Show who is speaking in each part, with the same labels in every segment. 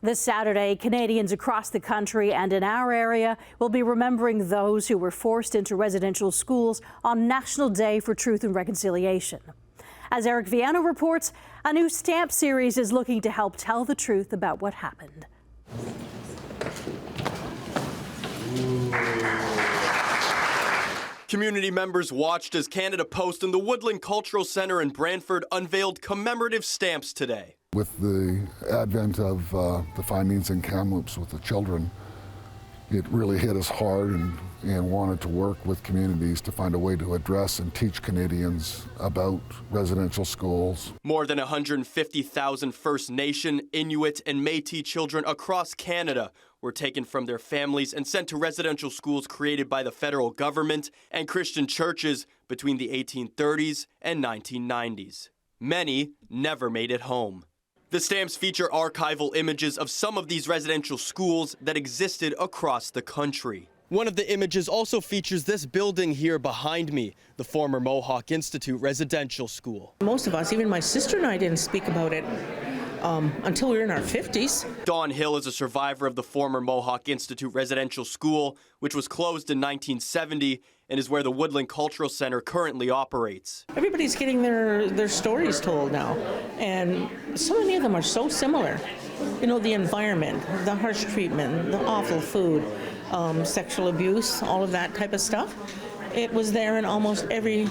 Speaker 1: This Saturday, Canadians across the country and in our area will be remembering those who were forced into residential schools on National Day for Truth and Reconciliation. As Eric Viano reports, a new stamp series is looking to help tell the truth about what happened.
Speaker 2: Community members watched as Canada Post and the Woodland Cultural Centre in Brantford unveiled commemorative stamps today.
Speaker 3: With the advent of the findings in Kamloops with the children, it really hit us hard and wanted to work with communities to find a way to address and teach Canadians about residential schools.
Speaker 2: More than 150,000 First Nation, Inuit, and Metis children across Canada were taken from their families and sent to residential schools created by the federal government and Christian churches between the 1830s and 1990s. Many never made it home. The stamps feature archival images of some of these residential schools that existed across the country. One of the images also features this building here behind me, the former Mohawk Institute Residential School.
Speaker 4: Most of us, even my sister and I, didn't speak about it until we were in our 50s.
Speaker 2: Dawn Hill is a survivor of the former Mohawk Institute Residential School, which was closed in 1970 and is where the Woodland Cultural Centre currently operates.
Speaker 4: Everybody's getting their stories told now, and so many of them are so similar. You know, the environment, the harsh treatment, the awful food, sexual abuse, all of that type of stuff. It was there in almost every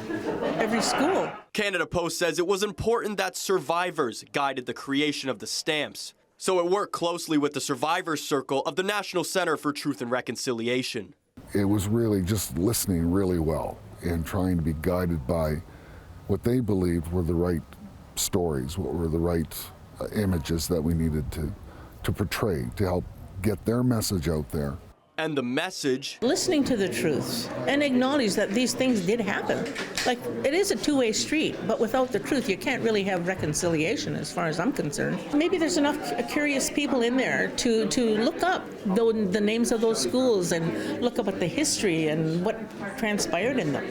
Speaker 4: school.
Speaker 2: Canada Post says it was important that survivors guided the creation of the stamps. So it worked closely with the Survivors Circle of the National Centre for Truth and Reconciliation.
Speaker 3: It was really just listening really well and trying to be guided by what they believed were the right stories, what were the right images that we needed to portray to help get their message out there.
Speaker 2: And the message?
Speaker 4: Listening to the truths and acknowledge that these things did happen. Like, it is a two-way street, but without the truth, you can't really have reconciliation as far as I'm concerned. Maybe there's enough curious people in there to look up the names of those schools and look up at the history and what transpired in them.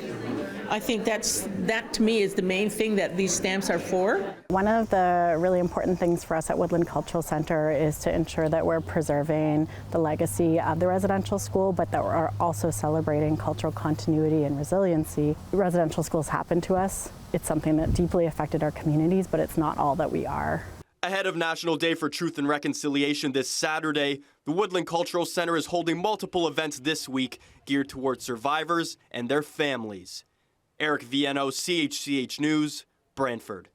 Speaker 4: I think that to me is the main thing that these stamps are for.
Speaker 5: One of the really important things for us at Woodland Cultural Centre is to ensure that we're preserving the legacy of the residential school, but that we're also celebrating cultural continuity and resiliency. Residential schools happen to us. It's something that deeply affected our communities, but it's not all that we are.
Speaker 2: Ahead of National Day for Truth and Reconciliation this Saturday, the Woodland Cultural Centre is holding multiple events this week geared towards survivors and their families. Eric Viano, CHCH News, Brantford.